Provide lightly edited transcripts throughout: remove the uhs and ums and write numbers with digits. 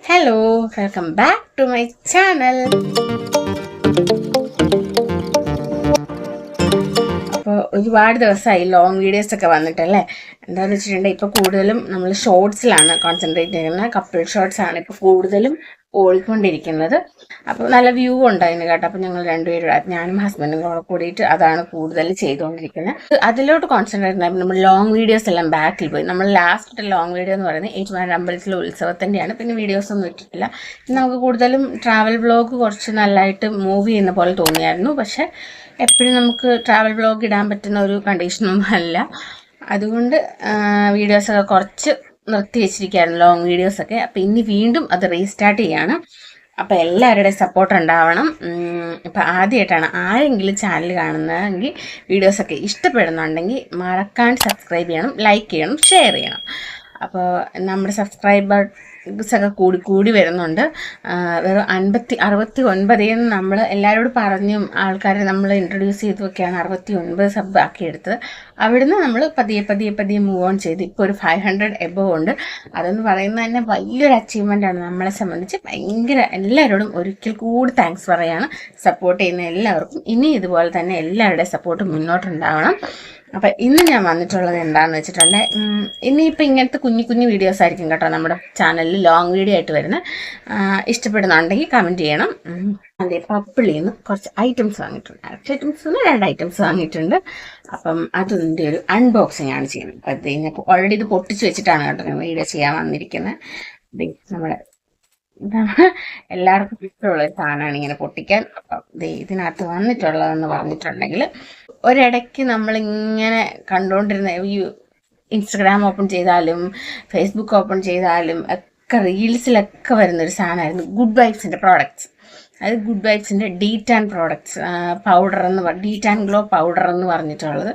Hello, welcome back to my channel. അപ്പോൾ ഒരുപാട് ദിവസമായി ലോങ് വീഡിയോസൊക്കെ വന്നിട്ടല്ലേ. എന്താണെന്ന് വെച്ചിട്ടുണ്ടെങ്കിൽ ഇപ്പോൾ കൂടുതലും നമ്മൾ ഷോർട്സിലാണ് കോൺസെൻട്രേറ്റ് ചെയ്യുന്നത്. കപ്പിൾ ഷോർട്സാണ് ഇപ്പോൾ കൂടുതലും ഓടിക്കൊണ്ടിരിക്കുന്നത്. അപ്പോൾ നല്ല വ്യൂ ഉണ്ടായിരുന്നു കേട്ടോ. അപ്പോൾ ഞങ്ങൾ രണ്ടുപേരും, ഞാനും ഹസ്ബൻഡും കൂടെ കൂടിയിട്ട് അതാണ് കൂടുതൽ ചെയ്തുകൊണ്ടിരിക്കുന്നത്. അതിലോട്ട് കോൺസെൻട്രേറ്റ് ചെയ്യുമ്പോൾ നമ്മൾ ലോങ് വീഡിയോസ് എല്ലാം ബാക്കിൽ പോയി. നമ്മൾ ലാസ്റ്റ് ലോങ് വീഡിയോ എന്ന് പറയുന്നത് ഏറ്റുമാനൂർ അമ്പലത്തിലെ ഉത്സവത്തിൻ്റെയാണ്. പിന്നെ വീഡിയോസൊന്നും ഇട്ടിട്ടില്ല. നമുക്ക് കൂടുതലും ട്രാവൽ വ്ളോഗ് കുറച്ച് നല്ലതായിട്ട് മൂവ് ചെയ്യുന്ന പോലെ തോന്നിയായിരുന്നു. പക്ഷേ എപ്പോഴും നമുക്ക് ട്രാവൽ വ്ളോഗ് ഇടാൻ പറ്റുന്ന ഒരു കണ്ടീഷനൊന്നും അല്ല. അതുകൊണ്ട് വീഡിയോസൊക്കെ കുറച്ച് നിർത്തി വെച്ചിരിക്കുകയായിരുന്നു, ലോങ് വീഡിയോസൊക്കെ. അപ്പോൾ ഇനി വീണ്ടും അത് റീസ്റ്റാർട്ട് ചെയ്യാണ്. അപ്പോൾ എല്ലാവരുടെയും സപ്പോർട്ട് ഉണ്ടാവണം. ഇപ്പോൾ ആദ്യമായിട്ടാണ് ആരെങ്കിലും ചാനൽ കാണുന്നതെങ്കിൽ വീഡിയോസൊക്കെ ഇഷ്ടപ്പെടുന്നുണ്ടെങ്കിൽ മറക്കാൻ സബ്സ്ക്രൈബ് ചെയ്യണം, ലൈക്ക് ചെയ്യണം, ഷെയർ ചെയ്യണം. അപ്പോൾ നമ്മുടെ സബ്സ്ക്രൈബേഴ്സൊക്കെ കൂടി വരുന്നുണ്ട്. വെറും 69 നമ്മൾ എല്ലാവരോടും പറഞ്ഞും ആൾക്കാരെ നമ്മൾ ഇൻട്രൊഡ്യൂസ് ചെയ്തൊക്കെയാണ് 69 സബ് ആക്കിയെടുത്തത്. അവിടുന്ന് നമ്മൾ പതിയെ മൂവ് ഓൺ ചെയ്ത് ഇപ്പോൾ ഒരു 500 എബവ് ഉണ്ട്. അതെന്ന് പറയുന്നത് തന്നെ വലിയൊരു അച്ചീവ്മെൻ്റാണ് നമ്മളെ സംബന്ധിച്ച്. ഭയങ്കര എല്ലാവരോടും ഒരിക്കൽ കൂടി താങ്ക്സ് പറയാണ്, സപ്പോർട്ട് ചെയ്യുന്ന എല്ലാവർക്കും. ഇനി ഇതുപോലെ തന്നെ എല്ലാവരുടെയും സപ്പോർട്ട് മുന്നോട്ടുണ്ടാവണം. അപ്പം ഇന്ന് ഞാൻ വന്നിട്ടുള്ളത് എന്താണെന്ന് വെച്ചിട്ടുണ്ടെങ്കിൽ, ഇനിയിപ്പോൾ ഇങ്ങനത്തെ കുഞ്ഞു വീഡിയോസ് ആയിരിക്കും കേട്ടോ നമ്മുടെ ചാനലിൽ ലോങ് വീഡിയോ ആയിട്ട് വരുന്നത്. ഇഷ്ടപ്പെടുന്നുണ്ടെങ്കിൽ കമൻറ്റ് ചെയ്യണം. അതെ, പപ്പിളിയിൽ നിന്ന് കുറച്ച് ഐറ്റംസ് വാങ്ങിയിട്ടുണ്ട്. 2 ഐറ്റംസ് വാങ്ങിയിട്ടുണ്ട്. അപ്പം അതിൻ്റെ ഒരു അൺബോക്സിങ് ആണ് ചെയ്യുന്നത്. അപ്പം ഇത് ഞാൻ ഓൾറെഡി ഇത് പൊട്ടിച്ച് വെച്ചിട്ടാണ് കേട്ടോ ഞാൻ വീഡിയോ ചെയ്യാൻ വന്നിരിക്കുന്നത്. നമ്മുടെ എല്ലാവർക്കും ഇഷ്ടമുള്ളൊരു സാധനമാണ് ഇങ്ങനെ പൊട്ടിക്കാൻ. അപ്പം ഇതിനകത്ത് വന്നിട്ടുള്ളതെന്ന് പറഞ്ഞിട്ടുണ്ടെങ്കിൽ, ഒരിടയ്ക്ക് നമ്മളിങ്ങനെ കണ്ടുകൊണ്ടിരുന്ന ഈ ഇൻസ്റ്റഗ്രാം ഓപ്പൺ ചെയ്താലും ഫേസ്ബുക്ക് ഓപ്പൺ ചെയ്താലും ഒക്കെ റീൽസിലൊക്കെ വരുന്നൊരു സാധനമായിരുന്നു ഗുഡ് വൈബ്സിൻ്റെ പ്രോഡക്റ്റ്സ്. അത് ഗുഡ് വൈബ്സിൻ്റെ detan products detan glow powder എന്ന് പറഞ്ഞിട്ടുള്ളത്.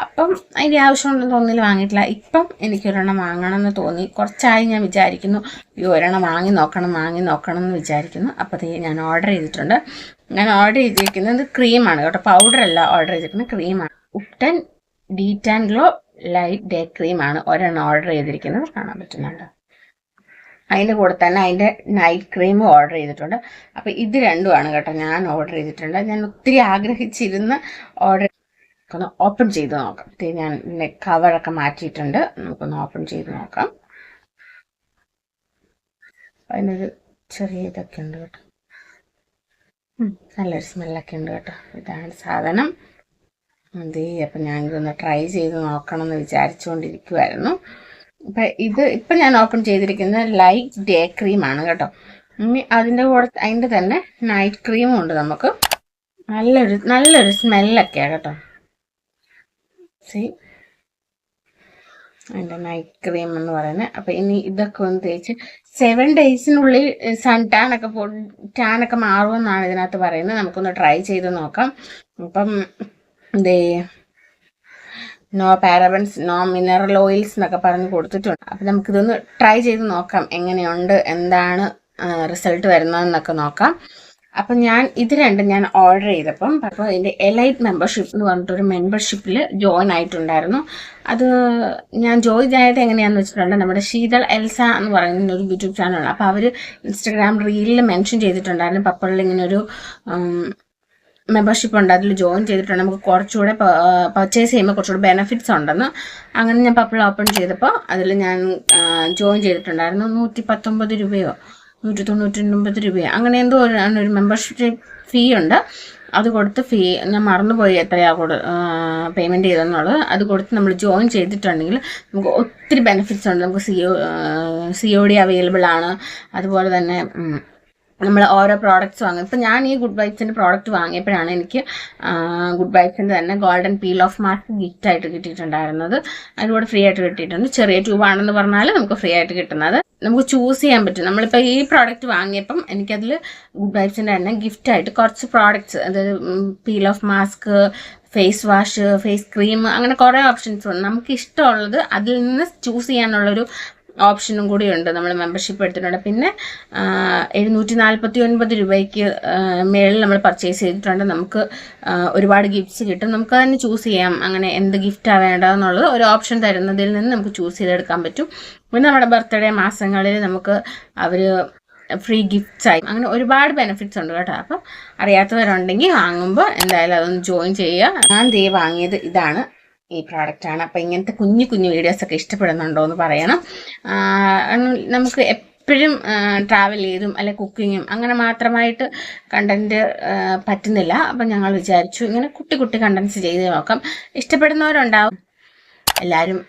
അപ്പം അതിൻ്റെ ആവശ്യമുണ്ടെന്ന് തോന്നിയിൽ വാങ്ങിയിട്ടില്ല. ഇപ്പം എനിക്കൊരെണ്ണം വാങ്ങണം എന്ന് തോന്നി. കുറച്ചായി ഞാൻ വിചാരിക്കുന്നു, ഒരെണ്ണം വാങ്ങി നോക്കണം എന്ന് വിചാരിക്കുന്നു. അപ്പോൾ അത് ഞാൻ ഓർഡർ ചെയ്തിട്ടുണ്ട്. ഞാൻ ഓർഡർ ചെയ്തിരിക്കുന്നത് ക്രീമാണ് കേട്ടോ, പൗഡറല്ല ഓർഡർ ചെയ്തിരിക്കുന്നത്, ക്രീമാണ്. ഉപ്ടൻ ഡീറ്റാൻ ഗ്ലോ ലൈറ്റ് ഡേ ക്രീമാണ് ഒരെണ്ണം ഓർഡർ ചെയ്തിരിക്കുന്നത്, കാണാൻ പറ്റുന്നുണ്ട്. അതിൻ്റെ കൂടെ തന്നെ അതിൻ്റെ നൈറ്റ് ക്രീമും ഓർഡർ ചെയ്തിട്ടുണ്ട്. അപ്പോൾ ഇത് രണ്ടുമാണ് കേട്ടോ ഞാൻ ഓർഡർ ചെയ്തിട്ടുണ്ട്. ഞാൻ ഒത്തിരി ആഗ്രഹിച്ചിരുന്ന ഓർഡർ ഒന്ന് ഓപ്പൺ ചെയ്ത് നോക്കാം. ഞാൻ കവറൊക്കെ മാറ്റിയിട്ടുണ്ട്, നമുക്കൊന്ന് ഓപ്പൺ ചെയ്ത് നോക്കാം. അതിനൊരു ചെറിയ ഇതൊക്കെ ഉണ്ട് കേട്ടോ, നല്ലൊരു സ്മെല്ലൊക്കെ ഉണ്ട് കേട്ടോ. ഇതാണ് സാധനം. അതേ, അപ്പം ഞാനിതൊന്ന് ട്രൈ ചെയ്ത് നോക്കണം എന്ന് വിചാരിച്ചുകൊണ്ടിരിക്കുമായിരുന്നു. അപ്പം ഇപ്പം ഞാൻ ഓപ്പൺ ചെയ്തിരിക്കുന്നത് ലൈറ്റ് ഡേ ക്രീമാണ് കേട്ടോ. ഇനി അതിൻ്റെ തന്നെ നൈറ്റ് ക്രീമും ഉണ്ട്. നമുക്ക് നല്ലൊരു സ്മെല്ലൊക്കെയാണ് കേട്ടോ. അതിൻ്റെ നൈറ്റ് ക്രീം എന്ന് പറയുന്നത്. അപ്പം ഇനി ഇതൊക്കെ ഒന്ന് തേച്ച് 7 ഡേയ്സിനുള്ളിൽ ടാനൊക്കെ മാറുമെന്നാണ് ഇതിനകത്ത് പറയുന്നത്. നമുക്കൊന്ന് ട്രൈ ചെയ്ത് നോക്കാം. അപ്പം no parabens, no mineral oils എന്നൊക്കെ പറഞ്ഞ് കൊടുത്തിട്ടുണ്ട്. അപ്പം നമുക്കിതൊന്ന് ട്രൈ ചെയ്ത് നോക്കാം, എങ്ങനെയുണ്ട്, എന്താണ് റിസൾട്ട് വരുന്നതെന്നൊക്കെ നോക്കാം. അപ്പം ഇത് രണ്ടും ഞാൻ ഓർഡർ ചെയ്തപ്പം, അപ്പോൾ ഇതിൻ്റെ എലൈറ്റ് മെമ്പർഷിപ്പ് എന്ന് പറഞ്ഞിട്ടൊരു മെമ്പർഷിപ്പിൽ ജോയിൻ ആയിട്ടുണ്ടായിരുന്നു. അത് ഞാൻ ജോയിൻ ആയത് എങ്ങനെയാണെന്ന് വെച്ചിട്ടുണ്ടെങ്കിൽ, നമ്മുടെ ശീതൾ എൽസ എന്ന് പറയുന്ന ഒരു യൂട്യൂബ് ചാനലാണ്. അപ്പോൾ അവർ ഇൻസ്റ്റഗ്രാം റീലിൽ മെൻഷൻ ചെയ്തിട്ടുണ്ടായിരുന്നു പപ്പളിൽ ഇങ്ങനൊരു മെമ്പർഷിപ്പ് ഉണ്ട്, അതിൽ ജോയിൻ ചെയ്തിട്ടുണ്ട്, നമുക്ക് കുറച്ചുകൂടെ പർച്ചേസ് ചെയ്യുമ്പോൾ കുറച്ചുകൂടെ ബെനിഫിറ്റ്സ് ഉണ്ടെന്ന്. അങ്ങനെ ഞാൻ പപ്പിൾ ഓപ്പൺ ചെയ്തപ്പോൾ അതിൽ ഞാൻ ജോയിൻ ചെയ്തിട്ടുണ്ടായിരുന്നു. 119 രൂപയോ 199 രൂപയോ അങ്ങനെ എന്തോ ഒരു മെമ്പർഷിപ്പ് ഫീ ഉണ്ട്. അത് കൊടുത്ത് ഞാൻ മറന്നുപോയി എത്രയാണ് പേയ്മെൻറ്റ് ചെയ്തെന്നുള്ളത്. അത് കൊടുത്ത് നമ്മൾ ജോയിൻ ചെയ്തിട്ടുണ്ടെങ്കിൽ നമുക്ക് ഒത്തിരി ബെനിഫിറ്റ്സ് ഉണ്ട്. നമുക്ക് COD അവൈലബിൾ ആണ്. അതുപോലെ തന്നെ നമ്മൾ ഓരോ പ്രോഡക്റ്റ്സ് വാങ്ങും. ഇപ്പം ഞാൻ ഈ ഗുഡ് വൈബ്സിൻ്റെ പ്രോഡക്റ്റ് വാങ്ങിയപ്പോഴാണ് എനിക്ക് ഗുഡ് വൈബ്സിൻ്റെ തന്നെ ഗോൾഡൻ പീൽ ഓഫ് മാസ്ക് ഗിഫ്റ്റായിട്ട് കിട്ടിയിട്ടുണ്ടായിരുന്നത്. അതിലൂടെ ഫ്രീ ആയിട്ട് കിട്ടിയിട്ടുണ്ട്. ചെറിയ ട്യൂബാണെന്ന് പറഞ്ഞാൽ നമുക്ക് ഫ്രീ ആയിട്ട് കിട്ടുന്നത്. നമുക്ക് ചൂസ് ചെയ്യാൻ പറ്റും. നമ്മളിപ്പോൾ ഈ പ്രോഡക്റ്റ് വാങ്ങിയപ്പം എനിക്കതിൽ ഗുഡ് വൈബ്സിൻ്റെ തന്നെ ഗിഫ്റ്റായിട്ട് കുറച്ച് പ്രോഡക്റ്റ്സ്, അതായത് peel off mask, face wash, face cream, അങ്ങനെ കുറേ ഓപ്ഷൻസ് ഉണ്ട്. നമുക്ക് ഇഷ്ടമുള്ളത് അതിൽ നിന്ന് ചൂസ് ചെയ്യാനുള്ളൊരു ഓപ്ഷനും കൂടിയുണ്ട്. നമ്മൾ മെമ്പർഷിപ്പ് എടുത്തിട്ടുണ്ട്. പിന്നെ 749 രൂപയ്ക്ക് മേളിൽ നമ്മൾ പർച്ചേസ് ചെയ്തിട്ടുണ്ട്. നമുക്ക് ഒരുപാട് ഗിഫ്റ്റ്സ് കിട്ടും. നമുക്ക് തന്നെ ചൂസ് ചെയ്യാം അങ്ങനെ എന്ത് ഗിഫ്റ്റാണ് വേണ്ടതെന്നുള്ളത് ഒരു ഓപ്ഷൻ തരുന്നതിൽ നിന്ന് നമുക്ക് ചൂസ് ചെയ്തെടുക്കാൻ പറ്റും. പിന്നെ നമ്മുടെ ബർത്ത്ഡേ മാസങ്ങളിൽ നമുക്ക് അവർ ഫ്രീ ഗിഫ്റ്റ്സ് ആയി അങ്ങനെ ഒരുപാട് ബെനിഫിറ്റ്സ് ഉണ്ട് കേട്ടോ. അപ്പം അറിയാത്തവരുണ്ടെങ്കിൽ വാങ്ങുമ്പോൾ എന്തായാലും അതൊന്ന് ജോയിൻ ചെയ്യുക. ഞാൻ വാങ്ങിയത് ഇതാണ്, ഈ പ്രോഡക്റ്റാണ്. അപ്പോൾ ഇങ്ങനത്തെ കുഞ്ഞു കുഞ്ഞു വീഡിയോസൊക്കെ ഇഷ്ടപ്പെടുന്നുണ്ടോ എന്ന് പറയണം. നമുക്ക് എപ്പോഴും ട്രാവൽ ചെയ്തും അല്ലെ കുക്കിങ്ങും അങ്ങനെ മാത്രമായിട്ട് കണ്ടൻറ്റ് പറ്റുന്നില്ല. അപ്പം ഞങ്ങൾ വിചാരിച്ചു ഇങ്ങനെ കുട്ടി കുട്ടി കണ്ടൻറ്റ്സ് ചെയ്ത് നോക്കാം. ഇഷ്ടപ്പെടുന്നവരുണ്ടാവും. എല്ലാവരും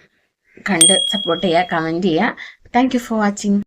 കണ്ട് സപ്പോർട്ട് ചെയ്യുക, കമൻറ്റ് ചെയ്യുക. Thank you for watching.